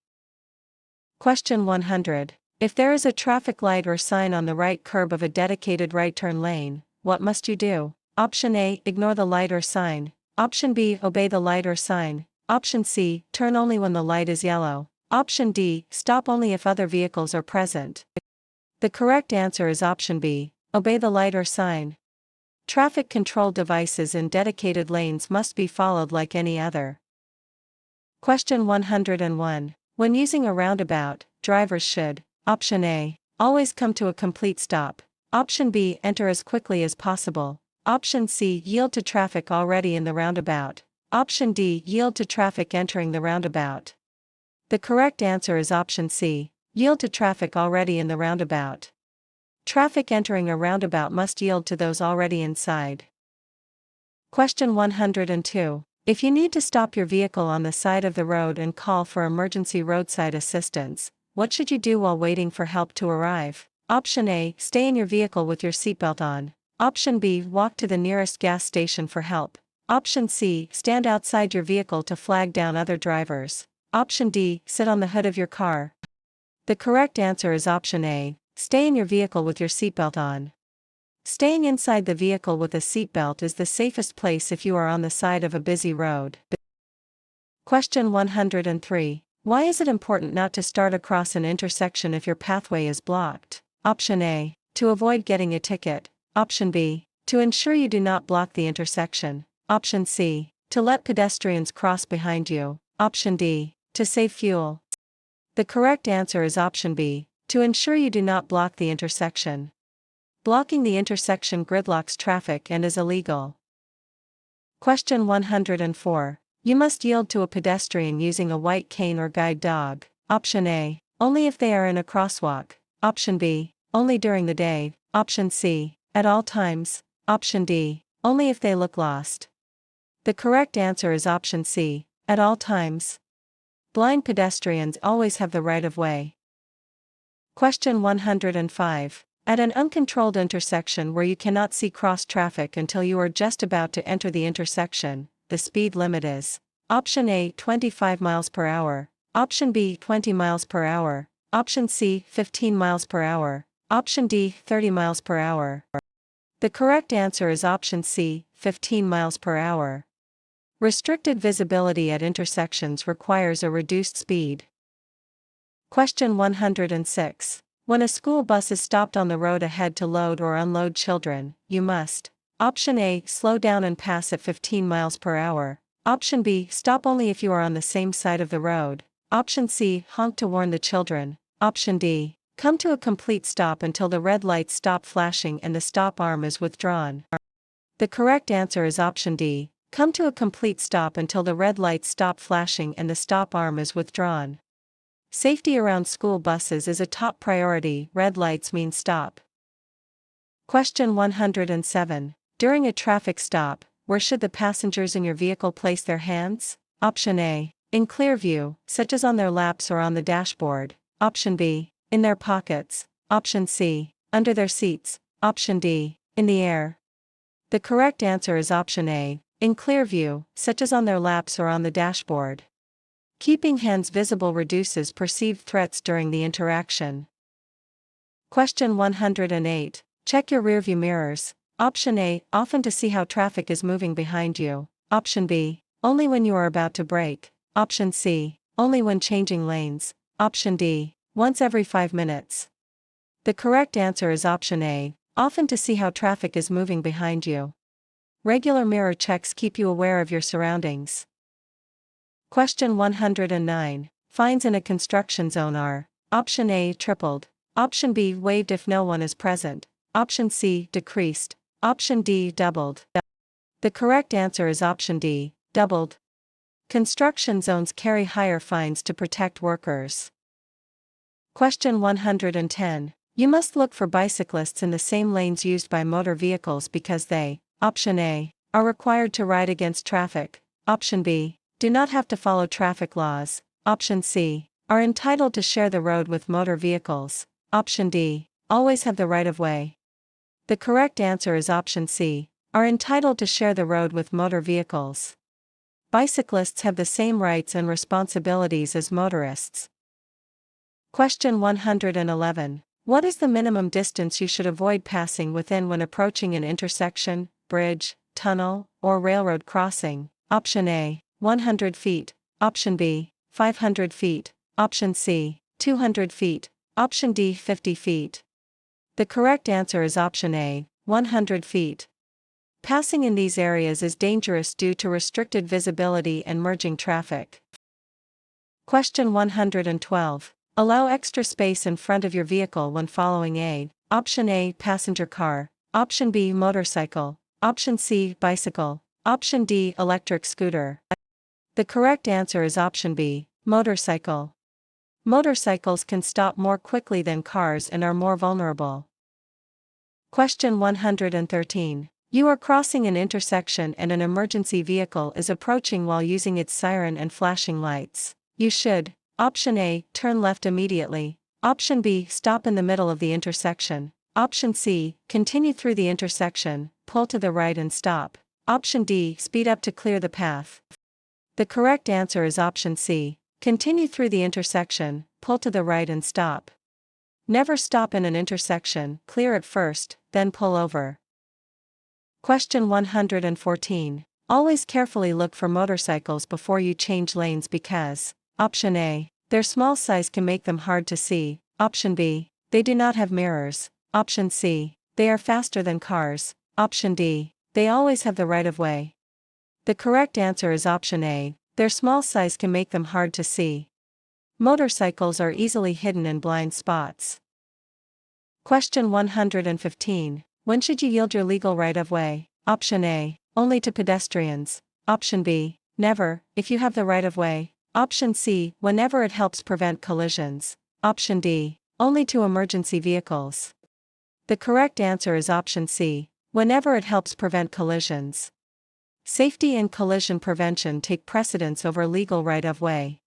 Question 100. If there is a traffic light or sign on the right curb of a dedicated right turn lane, what must you do? Option A, ignore the light or sign. Option B, obey the light or sign. Option C, turn only when the light is yellow. Option D, stop only if other vehicles are present. The correct answer is option B, obey the light or sign. Traffic control devices in dedicated lanes must be followed like any other. Question 101. When using a roundabout, drivers should, option A, always come to a complete stop. Option B, enter as quickly as possible. Option C, yield to traffic already in the roundabout. Option D, yield to traffic entering the roundabout. The correct answer is option C, yield to traffic already in the roundabout. Traffic entering a roundabout must yield to those already inside. Question 102. If you need to stop your vehicle on the side of the road and call for emergency roadside assistance, what should you do while waiting for help to arrive? Option A, stay in your vehicle with your seatbelt on. Option B, walk to the nearest gas station for help. Option C, stand outside your vehicle to flag down other drivers. Option D, sit on the hood of your car. The correct answer is option A, stay in your vehicle with your seatbelt on. Staying inside the vehicle with a seatbelt is the safest place if you are on the side of a busy road. Question 103. Why is it important not to start across an intersection if your pathway is blocked? Option A, to avoid getting a ticket. Option B, to ensure you do not block the intersection. Option C, to let pedestrians cross behind you. Option D, to save fuel. The correct answer is option B, to ensure you do not block the intersection. Blocking the intersection gridlocks traffic and is illegal. Question 104. You must yield to a pedestrian using a white cane or guide dog. Option A, only if they are in a crosswalk. Option B, only during the day. Option C, at all times. Option D, only if they look lost. The correct answer is option C, at all times. Blind pedestrians always have the right of way. Question 105. At an uncontrolled intersection where you cannot see cross traffic until you are just about to enter the intersection, the speed limit is: Option A, 25 miles per hour. Option B, 20 miles per hour. Option C, 15 miles per hour. Option D, 30 miles per hour. The correct answer is option C, 15 miles per hour. Restricted visibility at intersections requires a reduced speed. Question 106. When a school bus is stopped on the road ahead to load or unload children, you must: Option A, slow down and pass at 15 miles per hour. Option B, stop only if you are on the same side of the road. Option C, honk to warn the children. Option D, come to a complete stop until the red lights stop flashing and the stop arm is withdrawn. The correct answer is option D, come to a complete stop until the red lights stop flashing and the stop arm is withdrawn. Safety around school buses is a top priority. Red lights mean stop. Question 107. During a traffic stop, where should the passengers in your vehicle place their hands? Option A, in clear view, such as on their laps or on the dashboard. Option B, in their pockets. Option C, under their seats. Option D, in the air. The correct answer is option A, in clear view, such as on their laps or on the dashboard. Keeping hands visible reduces perceived threats during the interaction. Question 108. Check your rearview mirrors. Option A, often to see how traffic is moving behind you. Option B, only when you are about to brake. Option C, only when changing lanes. Option D, once every 5 minutes. The correct answer is option A, often to see how traffic is moving behind you. Regular mirror checks keep you aware of your surroundings. Question 109. Fines in a construction zone are: Option A, tripled. Option B, waived if no one is present. Option C, decreased. Option D, doubled. The correct answer is option D, doubled. Construction zones carry higher fines to protect workers. Question 110. You must look for bicyclists in the same lanes used by motor vehicles because they: Option A, are required to ride against traffic. Option B, do not have to follow traffic laws. Option C, are entitled to share the road with motor vehicles. Option D, always have the right of way. The correct answer is option C, are entitled to share the road with motor vehicles. Bicyclists have the same rights and responsibilities as motorists. Question 111. What is the minimum distance you should avoid passing within when approaching an intersection, bridge, tunnel, or railroad crossing? Option A, 100 feet. Option B, 500 feet. Option C, 200 feet. Option D, 50 feet. The correct answer is option A, 100 feet. Passing in these areas is dangerous due to restricted visibility and merging traffic. Question 112. Allow extra space in front of your vehicle when following A. Option A, passenger car. Option B, motorcycle. Option C, bicycle. Option D, electric scooter. The correct answer is option B, motorcycle. Motorcycles can stop more quickly than cars and are more vulnerable. Question 113. You are crossing an intersection and an emergency vehicle is approaching while using its siren and flashing lights. You should: Option A, turn left immediately. Option B, stop in the middle of the intersection. Option C, continue through the intersection, pull to the right and stop. Option D, speed up to clear the path. The correct answer is option C, continue through the intersection, pull to the right and stop. Never stop in an intersection, clear it first, then pull over. Question 114. Always carefully look for motorcycles before you change lanes because: Option A, their small size can make them hard to see. Option B, they do not have mirrors. Option C, they are faster than cars. Option D, they always have the right of way. The correct answer is option A, their small size can make them hard to see. Motorcycles are easily hidden in blind spots. Question 115. When should you yield your legal right of way? Option A, only to pedestrians. Option B, never, if you have the right of way. Option C, whenever it helps prevent collisions. Option D, only to emergency vehicles. The correct answer is option C, whenever it helps prevent collisions. Safety and collision prevention take precedence over legal right of way.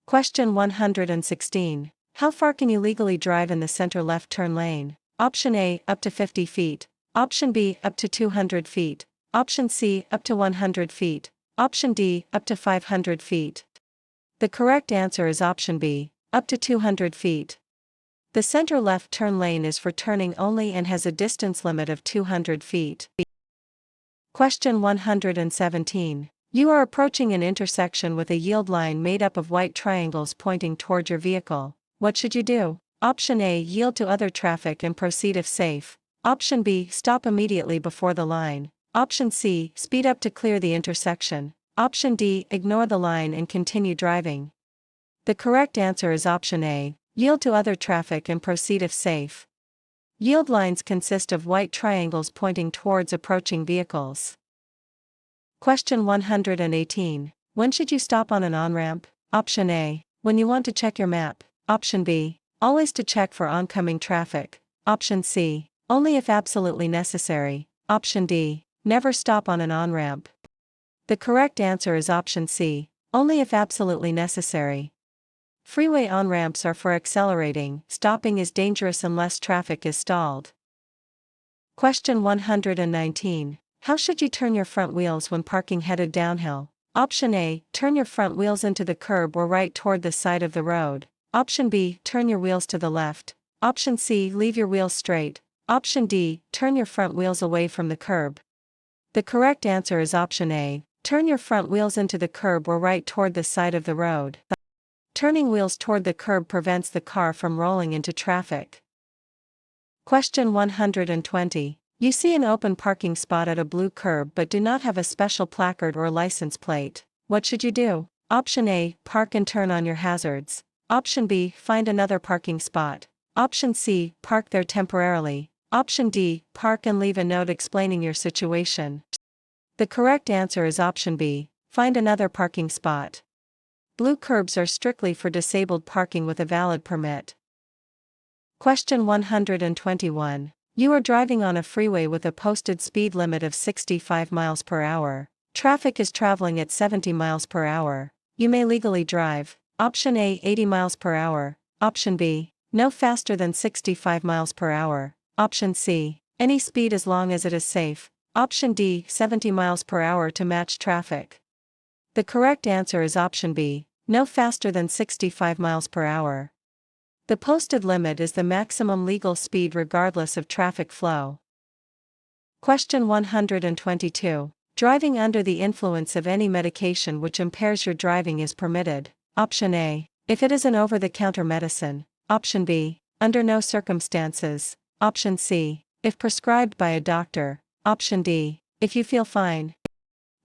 Question 116. How far can you legally drive in the center left turn lane? Option A, up to 50 feet. Option B, up to 200 feet. Option C, up to 100 feet. Option D, up to 500 feet. The correct answer is option B, up to 200 feet. The center left turn lane is for turning only and has a distance limit of 200 feet. Question 117. You are approaching an intersection with a yield line made up of white triangles pointing toward your vehicle. What should you do? Option A, yield to other traffic and proceed if safe. Option B, stop immediately before the line. Option C, speed up to clear the intersection. Option D, ignore the line and continue driving. The correct answer is option A, yield to other traffic and proceed if safe. Yield lines consist of white triangles pointing towards approaching vehicles. Question 118. When should you stop on an on-ramp? Option A, when you want to check your map. Option B, always to check for oncoming traffic. Option C, only if absolutely necessary. Option D, never stop on an on-ramp. The correct answer is option C, only if absolutely necessary. Freeway on-ramps are for accelerating. Stopping is dangerous unless traffic is stalled. Question 119. How should you turn your front wheels when parking headed downhill? Option A, turn your front wheels into the curb or right toward the side of the road. Option B, turn your wheels to the left. Option C, leave your wheels straight. Option D, turn your front wheels away from the curb. The correct answer is option A, turn your front wheels into the curb or right toward the side of the road. Turning wheels toward the curb prevents the car from rolling into traffic. Question 120. You see an open parking spot at a blue curb but do not have a special placard or license plate. What should you do? Option A, park and turn on your hazards. Option B, find another parking spot. Option C, park there temporarily. Option D, park and leave a note explaining your situation. The correct answer is option B, find another parking spot. Blue curbs are strictly for disabled parking with a valid permit. Question 121. You are driving on a freeway with a posted speed limit of 65 miles per hour. Traffic is traveling at 70 miles per hour. You may legally drive. Option A, 80 miles per hour. Option B, no faster than 65 miles per hour. Option C. Any speed as long as it is safe. Option D. 70 miles per hour to match traffic. The correct answer is option B. No faster than 65 miles per hour. The posted limit is the maximum legal speed regardless of traffic flow. Question 122. Driving under the influence of any medication which impairs your driving is permitted. Option A. If it is an over-the-counter medicine. Option B. Under no circumstances. Option C. If prescribed by a doctor. Option D. If you feel fine.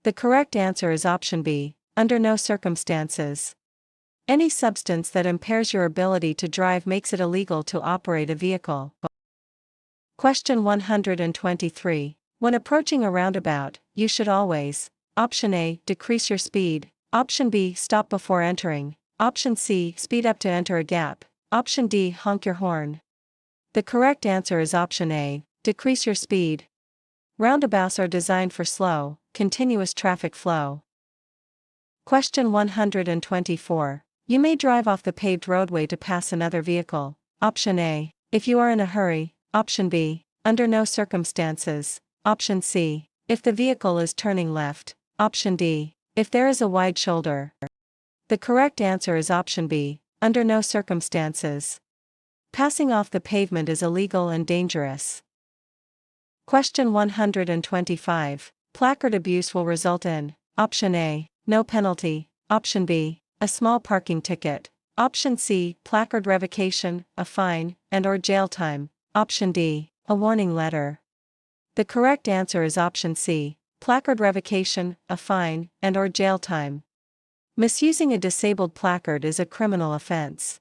The correct answer is option B. Under no circumstances. Any substance that impairs your ability to drive makes it illegal to operate a vehicle. Question 123. When approaching a roundabout, you should always: Option A. Decrease your speed. Option B. Stop before entering. Option C. Speed up to enter a gap. Option D. Honk your horn. The correct answer is option A. Decrease your speed. Roundabouts are designed for slow, continuous traffic flow. Question 124. You may drive off the paved roadway to pass another vehicle. Option A. If you are in a hurry. Option B. Under no circumstances. Option C. If the vehicle is turning left. Option D. If there is a wide shoulder. The correct answer is option B. Under no circumstances. Passing off the pavement is illegal and dangerous. Question 125. Placard abuse will result in: Option A. No penalty. Option B. A small parking ticket. Option C. Placard revocation, a fine, and/or jail time. Option D. A warning letter. The correct answer is option C. Placard revocation, a fine, and/or jail time. Misusing a disabled placard is a criminal offense.